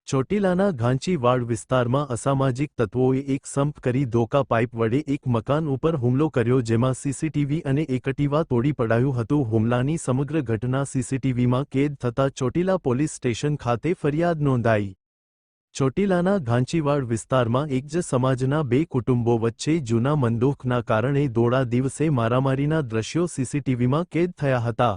ચોટીલાના ઘાંચીવાડ વિસ્તારમાં અસામાજિક તત્વોએ એક સંપ કરી ધોકા પાઇપ વડે એક મકાન ઉપર હુમલો કર્યો, જેમાં સીસીટીવી અને એકટીવા તોડી પડાયું હતું. હુમલાની સમગ્ર ઘટના સીસીટીવીમાં કેદ થતાં ચોટીલા પોલીસ સ્ટેશન ખાતે ફરિયાદ નોંધાઈ. ચોટીલાના ઘાંચીવાડ વિસ્તારમાં એક જ સમાજના બે કુટુંબો વચ્ચે જૂના મનદુખના કારણે દોડા દિવસે મારામારીના દ્રશ્યો સીસીટીવીમાં કેદ થયા હતા.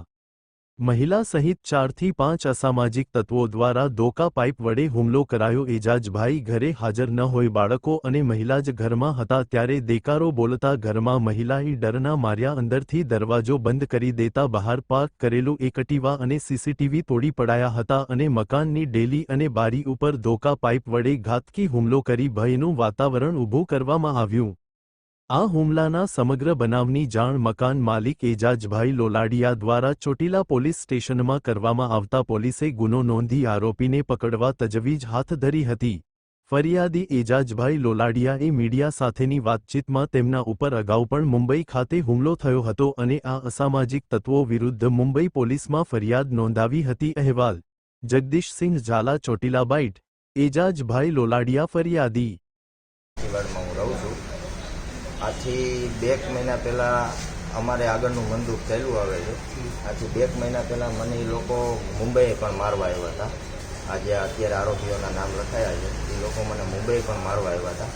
મહિલા સહિત 4 થી 5 અસામાજિક તત્વો દ્વારા ધોકા પાઇપ વડે હુમલો કરાયો. એજાજભાઈ ઘરે હાજર ન હોય, બાળકો અને મહિલા જ ઘરમાં હતા ત્યારે દેકારો બોલતા ઘરમાં મહિલાએ ડરના માર્યા અંદરથી દરવાજો બંધ કરી દેતા બહાર પાર્ક કરેલું એકટીવા અને સીસીટીવી તોડી પડાયા હતા અને મકાનની ડેલી અને બારી ઉપર ધોકા પાઇપ વડે ઘાતકી હુમલો કરી ભયનું વાતાવરણ ઊભું કરવામાં આવ્યું. આ હુમલાના સમગ્ર બનાવની જાણ મકાન માલિક એજાજભાઈ લોલાડિયા દ્વારા ચોટીલા પોલીસ સ્ટેશનમાં કરવામાં આવતા પોલીસે ગુનો નોંધી આરોપીને પકડવા તજવીજ હાથ ધરી હતી. ફરિયાદી એજાજભાઈ લોલાડિયાએ મીડિયા સાથેની વાતચીતમાં તેમના ઉપર અગાઉ પણ મુંબઈ ખાતે હુમલો થયો હતો અને આ અસામાજિક તત્વો વિરુદ્ધ મુંબઈ પોલીસમાં ફરિયાદ નોંધાવી હતી. અહેવાલ જગદીશસિંહ ઝાલા, ચોટીલા બાઇટ. એજાજભાઈ લોલાડિયા ફરિયાદી. આથી 2 મહિના પહેલાં અમારે આગળનું મંદુક ચાલ્યું આવે છે. આથી 2 મહિના પહેલાં મને એ લોકો મુંબઈએ પણ મારવા આવ્યા હતા. આજે અત્યારે આરોપીઓના નામ લખાયા છે, એ લોકો મને મુંબઈ પણ મારવા આવ્યા હતા.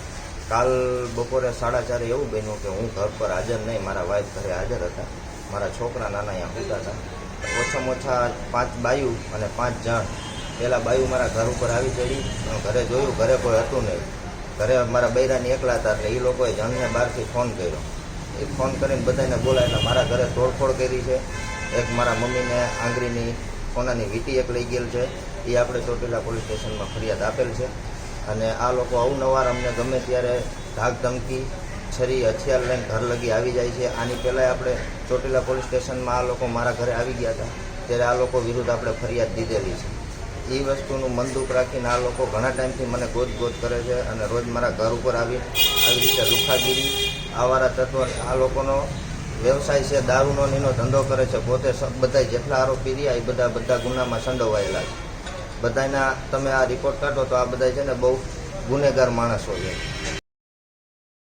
કાલ બપોરે 4:30 એવું બન્યું કે હું ઘર પર હાજર નહીં, મારા વાઇફ ઘરે હાજર હતા. મારા છોકરા નાના અહીંયા સૂતા હતા. ઓછામાં ઓછા 5 બાયું અને 5 જણ. પહેલાં બાયું મારા ઘર ઉપર આવી ચડી, ઘરે જોયું, ઘરે કોઈ હતું નહીં. ઘરે મારા બૈરાની એકલા હતા એટલે એ લોકોએ જણને બહારથી ફોન કર્યો. એ ફોન કરીને બધાને બોલાય એટલે મારા ઘરે તોડફોડ કરી છે. એક મારા મમ્મીને આંગળીની સોનાની વીંટી એક લઈ ગયેલ છે. એ આપણે ચોટીલા પોલીસ સ્ટેશનમાં ફરિયાદ આપેલ છે. અને આ લોકો અવનવાર અમને ગમે ત્યારે ધાક ધમકી, છરી, હથિયાર લઈને ઘર લગી આવી જાય છે. આની પહેલાં આપણે ચોટીલા પોલીસ સ્ટેશનમાં આ લોકો મારા ઘરે આવી ગયા હતા ત્યારે આ લોકો વિરુદ્ધ આપણે ફરિયાદ દીધેલી છે. એ વસ્તુનું મનદુખ રાખીને આ લોકો ઘણા ટાઈમથી મને ગોત કરે છે અને રોજ મારા ઘર ઉપર આવી રીતે લુખાગીરી, આવારા તત્વો, આ લોકોનો વ્યવસાય છે, દારૂનો એનો ધંધો કરે છે. પોતે બધા જેટલા આરોપી રહ્યા એ બધા ગુનામાં સંડોવાયેલા છે. બધાના તમે આ રિપોર્ટ કાઢો તો આ બધા છે ને બહુ ગુનેગાર માણસો છે.